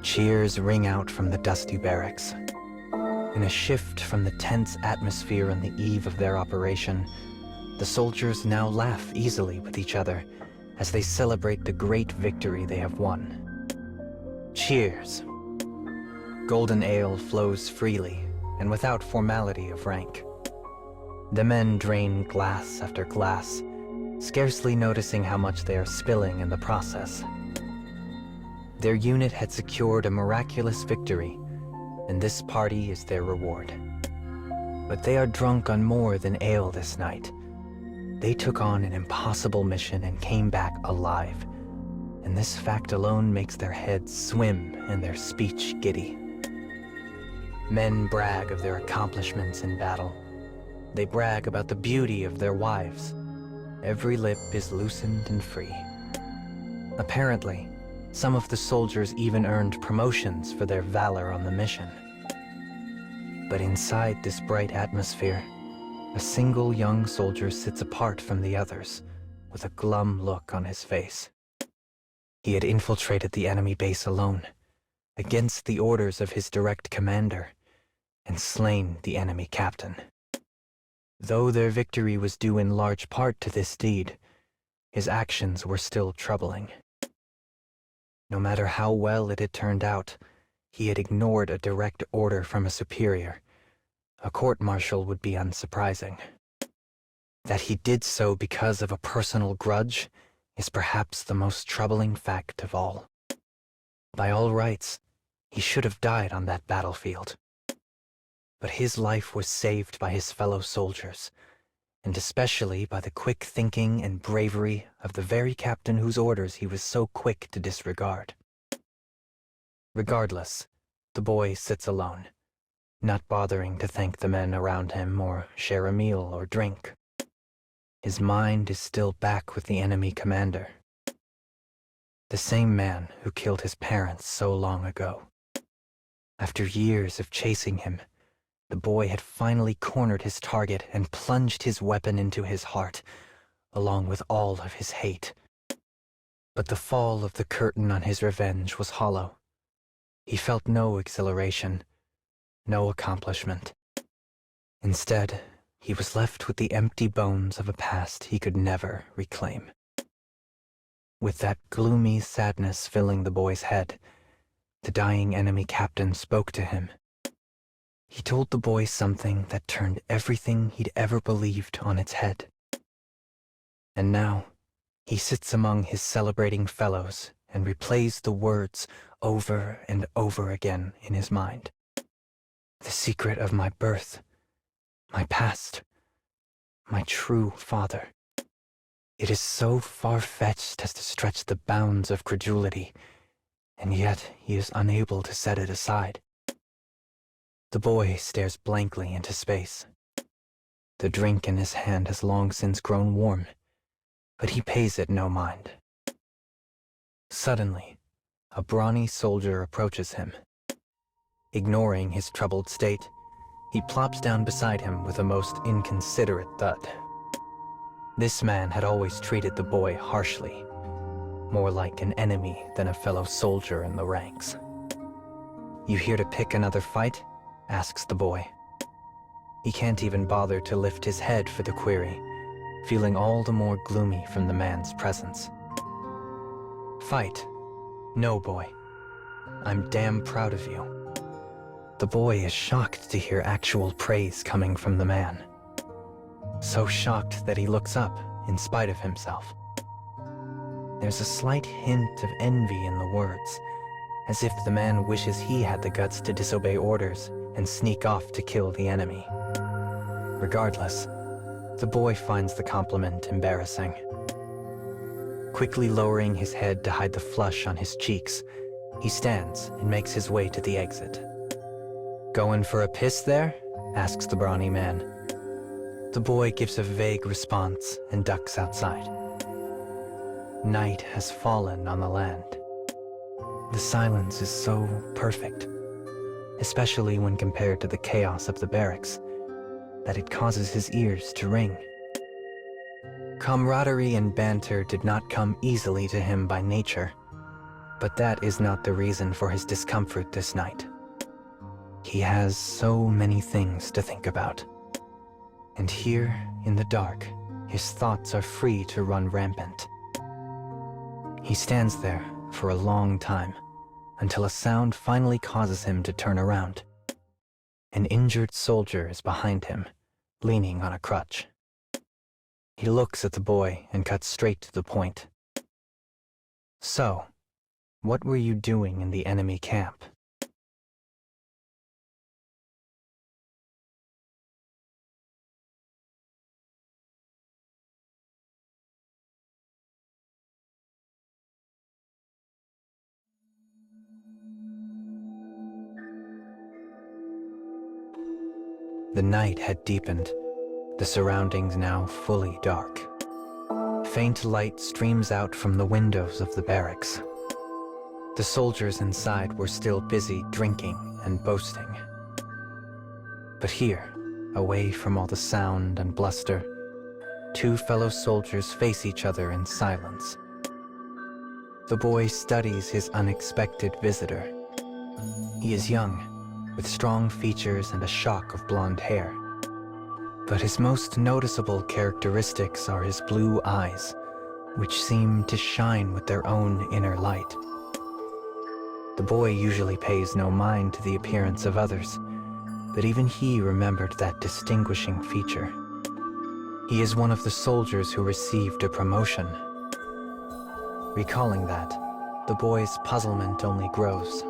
Cheers ring out from the dusty barracks. In a shift from the tense atmosphere on the eve of their operation, the soldiers now laugh easily with each other as they celebrate the great victory they have won. Cheers! Golden ale flows freely and without formality of rank. The men drain glass after glass, scarcely noticing how much they are spilling in the process. Their unit had secured a miraculous victory, and this party is their reward. But they are drunk on more than ale this night. They took on an impossible mission and came back alive, and this fact alone makes their heads swim and their speech giddy. Men brag of their accomplishments in battle. They brag about the beauty of their wives. Every lip is loosened and free. Apparently, some of the soldiers even earned promotions for their valor on the mission. But inside this bright atmosphere, a single young soldier sits apart from the others, with a glum look on his face. He had infiltrated the enemy base alone, against the orders of his direct commander, and slain the enemy captain. Though their victory was due in large part to this deed, his actions were still troubling. No matter how well it had turned out, he had ignored a direct order from a superior. A court-martial would be unsurprising. That he did so because of a personal grudge is perhaps the most troubling fact of all. By all rights, he should have died on that battlefield. But his life was saved by his fellow soldiers, and especially by the quick thinking and bravery of the very captain whose orders he was so quick to disregard. Regardless, the boy sits alone, not bothering to thank the men around him or share a meal or drink. His mind is still back with the enemy commander, the same man who killed his parents so long ago. After years of chasing him, the boy had finally cornered his target and plunged his weapon into his heart, along with all of his hate. But the fall of the curtain on his revenge was hollow. He felt no exhilaration, no accomplishment. Instead, he was left with the empty bones of a past he could never reclaim. With that gloomy sadness filling the boy's head, the dying enemy captain spoke to him. He told the boy something that turned everything he'd ever believed on its head. And now, he sits among his celebrating fellows and replays the words over and over again in his mind. The secret of my birth, my past, my true father. It is so far-fetched as to stretch the bounds of credulity, and yet he is unable to set it aside. The boy stares blankly into space. The drink in his hand has long since grown warm, but he pays it no mind. Suddenly, a brawny soldier approaches him. Ignoring his troubled state, he plops down beside him with a most inconsiderate thud. This man had always treated the boy harshly, more like an enemy than a fellow soldier in the ranks. "You here to pick another fight?" asks the boy. He can't even bother to lift his head for the query, feeling all the more gloomy from the man's presence. "Fight? No, boy. I'm damn proud of you." The boy is shocked to hear actual praise coming from the man. So shocked that he looks up in spite of himself. There's a slight hint of envy in the words, as if the man wishes he had the guts to disobey orders and sneak off to kill the enemy. Regardless, the boy finds the compliment embarrassing. Quickly lowering his head to hide the flush on his cheeks, he stands and makes his way to the exit. "Going for a piss there?" asks the brawny man. The boy gives a vague response and ducks outside. Night has fallen on the land. The silence is so perfect, especially when compared to the chaos of the barracks, that it causes his ears to ring. Camaraderie and banter did not come easily to him by nature, But that is not the reason for his discomfort this night. He has so many things to think about. And here, in the dark, his thoughts are free to run rampant. He stands there for a long time, until a sound finally causes him to turn around. An injured soldier is behind him, leaning on a crutch. He looks at the boy and cuts straight to the point. "So, what were you doing in the enemy camp?" The night had deepened, the surroundings now fully dark. Faint light streams out from the windows of the barracks. The soldiers inside were still busy drinking and boasting. But here, away from all the sound and bluster, two fellow soldiers face each other in silence. The boy studies his unexpected visitor. He is young, with strong features and a shock of blonde hair. But his most noticeable characteristics are his blue eyes, which seem to shine with their own inner light. The boy usually pays no mind to the appearance of others, but even he remembered that distinguishing feature. He is one of the soldiers who received a promotion. Recalling that, the boy's puzzlement only grows.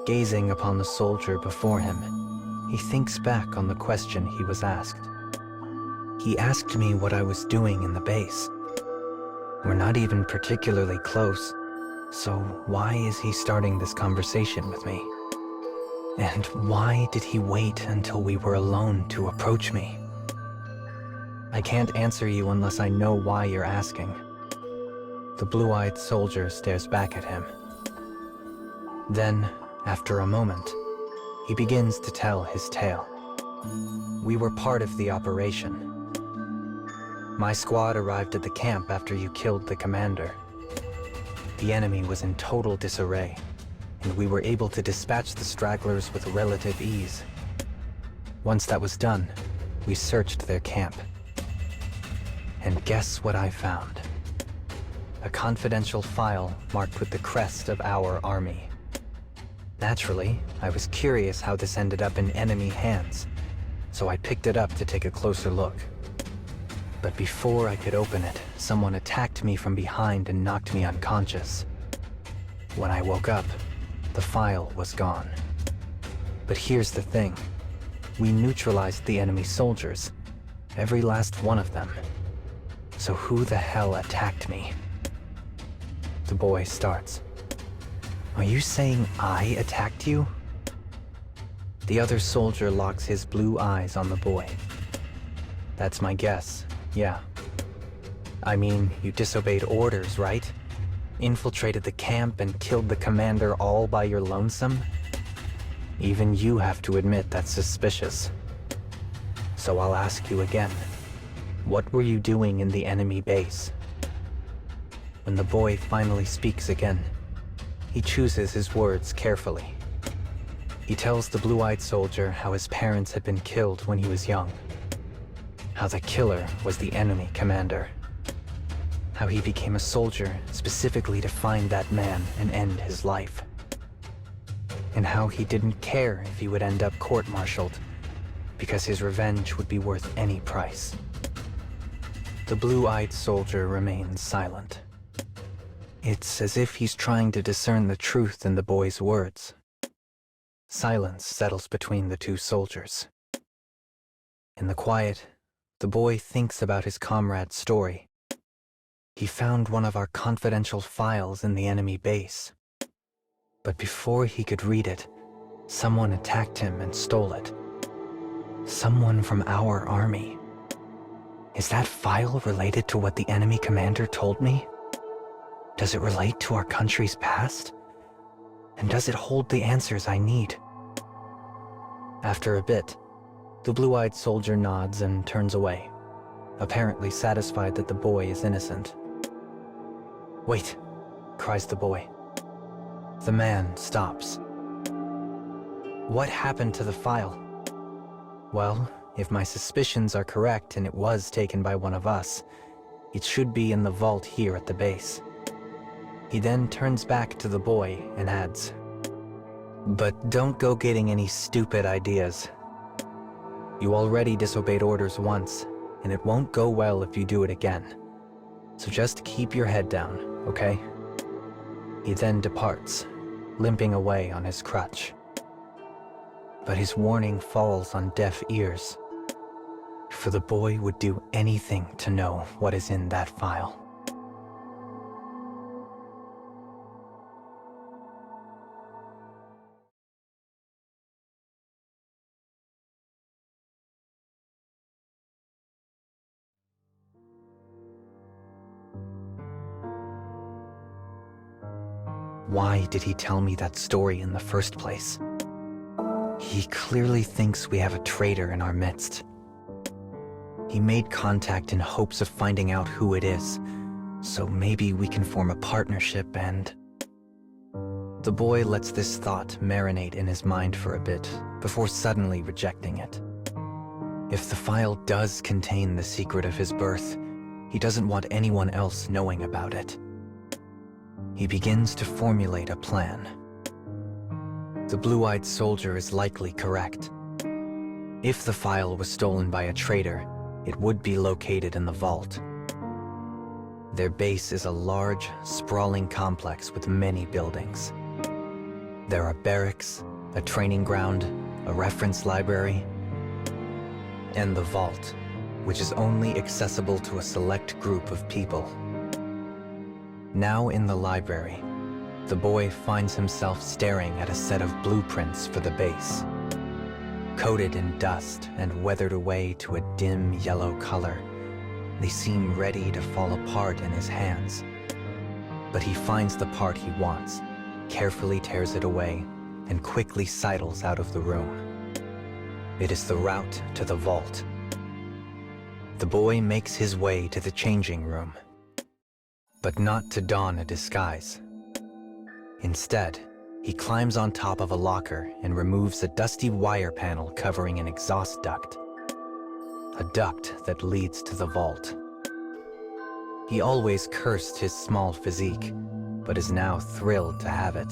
Gazing upon the soldier before him, he thinks back on the question he was asked. He asked me what I was doing in the base. We're not even particularly close, so why is he starting this conversation with me? And why did he wait until we were alone to approach me? I can't answer you unless I know why you're asking. The blue-eyed soldier stares back at him. Then, after a moment, he begins to tell his tale. We were part of the operation. My squad arrived at the camp after you killed the commander. The enemy was in total disarray, and we were able to dispatch the stragglers with relative ease. Once that was done, we searched their camp. And guess what I found? A confidential file marked with the crest of our army. Naturally, I was curious how this ended up in enemy hands, so I picked it up to take a closer look. But before I could open it, someone attacked me from behind and knocked me unconscious. When I woke up, the file was gone. But here's the thing. We neutralized the enemy soldiers, every last one of them. So who the hell attacked me? The boy starts. Are you saying I attacked you? The other soldier locks his blue eyes on the boy. That's my guess, yeah. I mean, you disobeyed orders, right? Infiltrated the camp and killed the commander all by your lonesome? Even you have to admit that's suspicious. So I'll ask you again. What were you doing in the enemy base? When the boy finally speaks again, he chooses his words carefully. He tells the blue-eyed soldier how his parents had been killed when he was young. How the killer was the enemy commander. How he became a soldier specifically to find that man and end his life. And how he didn't care if he would end up court-martialed, because his revenge would be worth any price. The blue-eyed soldier remains silent. It's as if he's trying to discern the truth in the boy's words. Silence settles between the two soldiers. In the quiet, the boy thinks about his comrade's story. He found one of our confidential files in the enemy base. But before he could read it, someone attacked him and stole it. Someone from our army. Is that file related to what the enemy commander told me? Does it relate to our country's past? And does it hold the answers I need? After a bit, the blue-eyed soldier nods and turns away, apparently satisfied that the boy is innocent. Wait, cries the boy. The man stops. What happened to the file? Well, if my suspicions are correct and it was taken by one of us, it should be in the vault here at the base. He then turns back to the boy and adds, "But don't go getting any stupid ideas. You already disobeyed orders once, and it won't go well if you do it again. So just keep your head down, okay?" He then departs, limping away on his crutch. But his warning falls on deaf ears, for the boy would do anything to know what is in that file. Why did he tell me that story in the first place? He clearly thinks we have a traitor in our midst. He made contact in hopes of finding out who it is, so maybe we can form a partnership and... The boy lets this thought marinate in his mind for a bit, before suddenly rejecting it. If the file does contain the secret of his birth, he doesn't want anyone else knowing about it. He begins to formulate a plan. The blue-eyed soldier is likely correct. If the file was stolen by a traitor, it would be located in the vault. Their base is a large, sprawling complex with many buildings. There are barracks, a training ground, a reference library, and the vault, which is only accessible to a select group of people. Now in the library, the boy finds himself staring at a set of blueprints for the base. Coated in dust and weathered away to a dim yellow color, they seem ready to fall apart in his hands. But he finds the part he wants, carefully tears it away, and quickly sidles out of the room. It is the route to the vault. The boy makes his way to the changing room, but not to don a disguise. Instead, he climbs on top of a locker and removes a dusty wire panel covering an exhaust duct. A duct that leads to the vault. He always cursed his small physique, but is now thrilled to have it.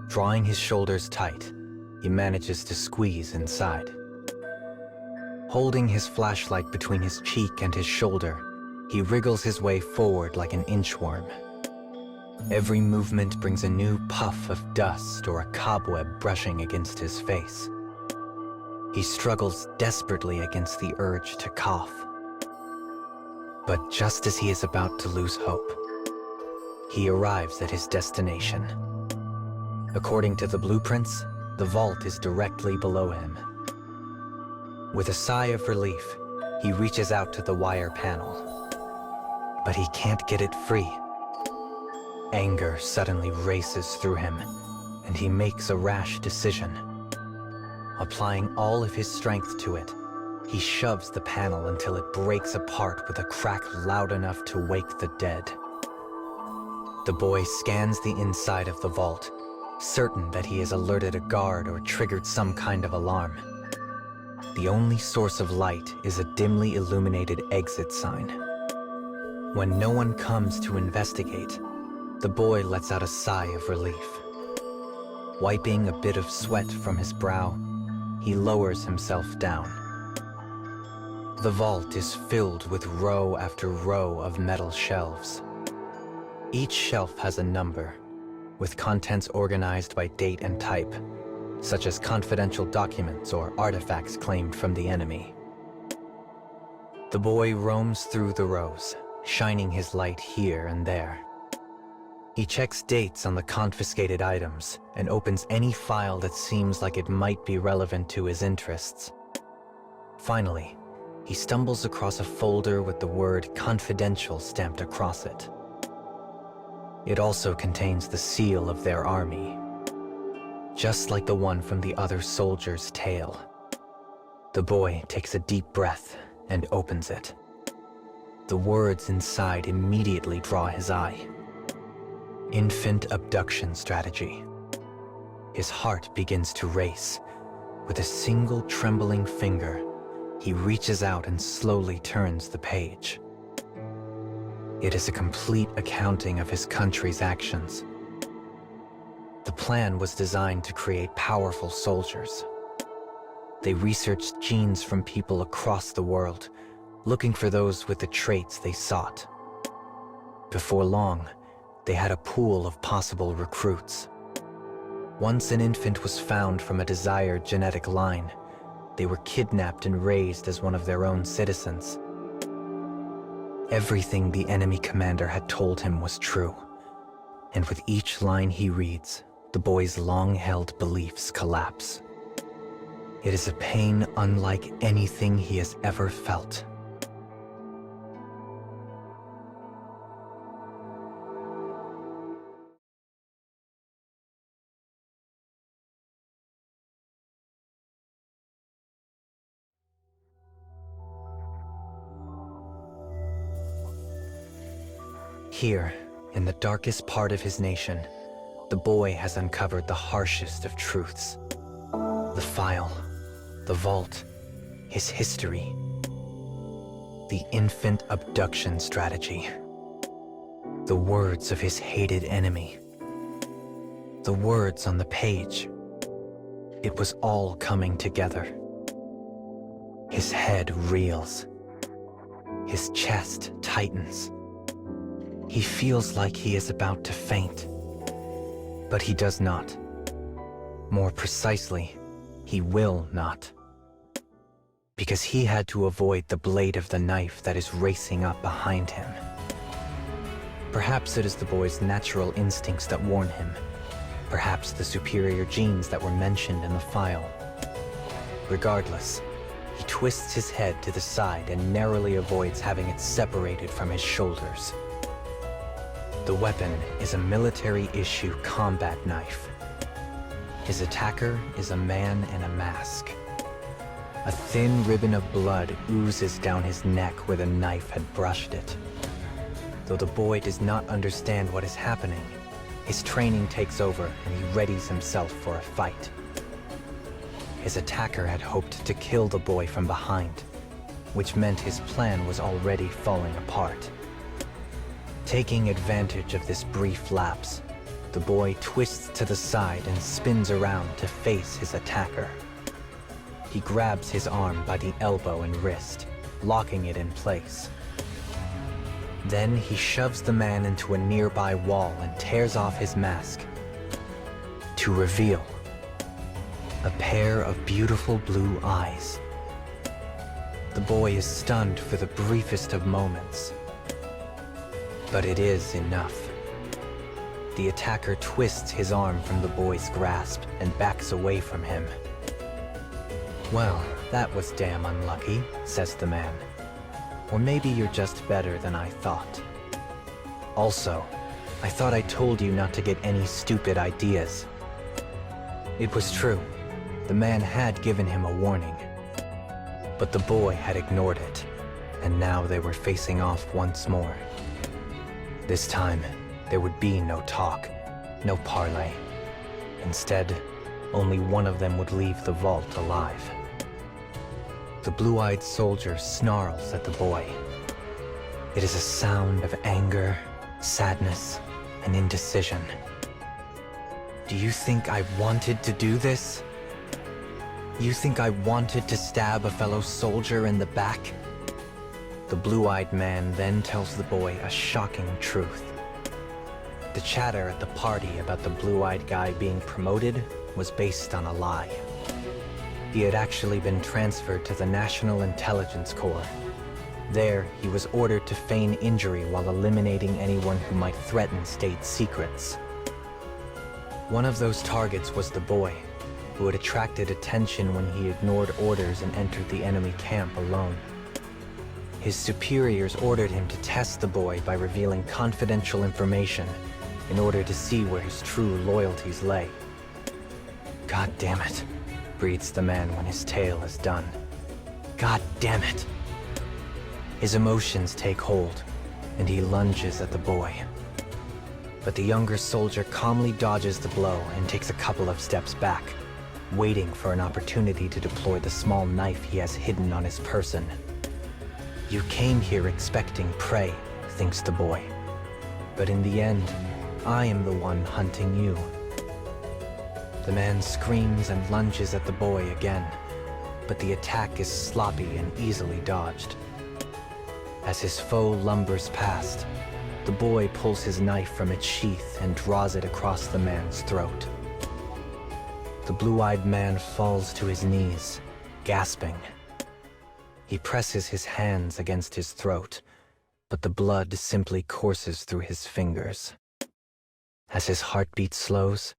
Drawing his shoulders tight, he manages to squeeze inside. Holding his flashlight between his cheek and his shoulder, he wriggles his way forward like an inchworm. Every movement brings a new puff of dust or a cobweb brushing against his face. He struggles desperately against the urge to cough. But just as he is about to lose hope, he arrives at his destination. According to the blueprints, the vault is directly below him. With a sigh of relief, he reaches out to the wire panel. But he can't get it free. Anger suddenly races through him, and he makes a rash decision. Applying all of his strength to it, he shoves the panel until it breaks apart with a crack loud enough to wake the dead. The boy scans the inside of the vault, certain that he has alerted a guard or triggered some kind of alarm. The only source of light is a dimly illuminated exit sign. When no one comes to investigate, the boy lets out a sigh of relief. Wiping a bit of sweat from his brow, he lowers himself down. The vault is filled with row after row of metal shelves. Each shelf has a number, with contents organized by date and type, such as confidential documents or artifacts claimed from the enemy. The boy roams through the rows, shining his light here and there. He checks dates on the confiscated items and opens any file that seems like it might be relevant to his interests. Finally, he stumbles across a folder with the word "confidential" stamped across it. It also contains the seal of their army, just like the one from the other soldier's tale. The boy takes a deep breath and opens it. The words inside immediately draw his eye. Infant abduction strategy. His heart begins to race. With a single trembling finger, he reaches out and slowly turns the page. It is a complete accounting of his country's actions. The plan was designed to create powerful soldiers. They researched genes from people across the world, looking for those with the traits they sought. Before long, they had a pool of possible recruits. Once an infant was found from a desired genetic line, they were kidnapped and raised as one of their own citizens. Everything the enemy commander had told him was true, and with each line he reads, the boy's long-held beliefs collapse. It is a pain unlike anything he has ever felt. Here, in the darkest part of his nation, the boy has uncovered the harshest of truths. The file, the vault, his history, the infant abduction strategy, the words of his hated enemy, the words on the page. It was all coming together. His head reels. His chest tightens. He feels like he is about to faint, but he does not. More precisely, he will not. Because he had to avoid the blade of the knife that is racing up behind him. Perhaps it is the boy's natural instincts that warn him. Perhaps the superior genes that were mentioned in the file. Regardless, he twists his head to the side and narrowly avoids having it separated from his shoulders. The weapon is a military-issue combat knife. His attacker is a man in a mask. A thin ribbon of blood oozes down his neck where the knife had brushed it. Though the boy does not understand what is happening, his training takes over and he readies himself for a fight. His attacker had hoped to kill the boy from behind, which meant his plan was already falling apart. Taking advantage of this brief lapse, the boy twists to the side and spins around to face his attacker. He grabs his arm by the elbow and wrist, locking it in place. Then he shoves the man into a nearby wall and tears off his mask to reveal a pair of beautiful blue eyes. The boy is stunned for the briefest of moments. But it is enough. The attacker twists his arm from the boy's grasp and backs away from him. "Well, that was damn unlucky," says the man. "Or maybe you're just better than I thought. Also, I thought I told you not to get any stupid ideas." It was true. The man had given him a warning. But the boy had ignored it, and now they were facing off once more. This time, there would be no talk, no parley. Instead, only one of them would leave the vault alive. The blue-eyed soldier snarls at the boy. It is a sound of anger, sadness, and indecision. "Do you think I wanted to do this? You think I wanted to stab a fellow soldier in the back?" The blue-eyed man then tells the boy a shocking truth. The chatter at the party about the blue-eyed guy being promoted was based on a lie. He had actually been transferred to the National Intelligence Corps. There, he was ordered to feign injury while eliminating anyone who might threaten state secrets. One of those targets was the boy, who had attracted attention when he ignored orders and entered the enemy camp alone. His superiors ordered him to test the boy by revealing confidential information in order to see where his true loyalties lay. "God damn it," breathes the man when his tale is done. "God damn it." His emotions take hold, and he lunges at the boy. But the younger soldier calmly dodges the blow and takes a couple of steps back, waiting for an opportunity to deploy the small knife he has hidden on his person. You came here expecting prey, thinks the boy. But in the end, I am the one hunting you. The man screams and lunges at the boy again, but the attack is sloppy and easily dodged. As his foe lumbers past, the boy pulls his knife from its sheath and draws it across the man's throat. The blue-eyed man falls to his knees, gasping. He presses his hands against his throat, but the blood simply courses through his fingers. As his heartbeat slows,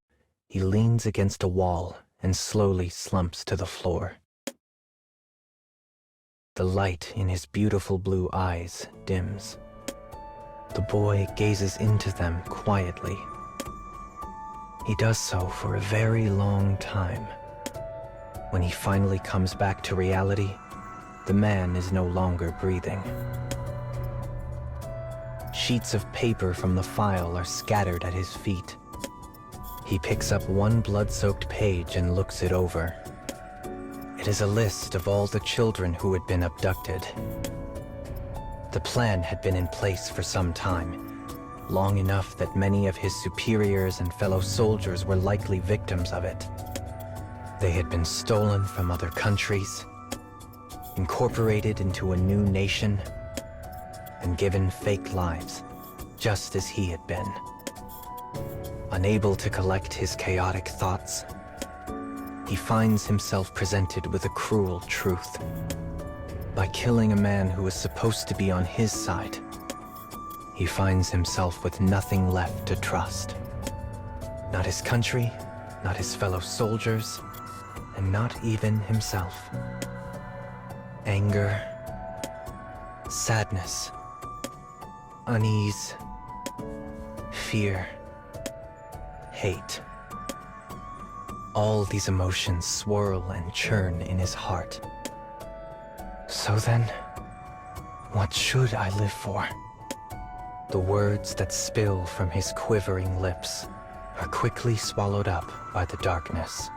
he leans against a wall and slowly slumps to the floor. The light in his beautiful blue eyes dims. The boy gazes into them quietly. He does so for a very long time. When he finally comes back to reality, the man is no longer breathing. Sheets of paper from the file are scattered at his feet. He picks up one blood-soaked page and looks it over. It is a list of all the children who had been abducted. The plan had been in place for some time, long enough that many of his superiors and fellow soldiers were likely victims of it. They had been stolen from other countries, incorporated into a new nation, and given fake lives, just as he had been. Unable to collect his chaotic thoughts, he finds himself presented with a cruel truth. By killing a man who was supposed to be on his side, he finds himself with nothing left to trust. Not his country, not his fellow soldiers, and not even himself. Anger, sadness, unease, fear, hate. All these emotions swirl and churn in his heart. So then, what should I live for? The words that spill from his quivering lips are quickly swallowed up by the darkness.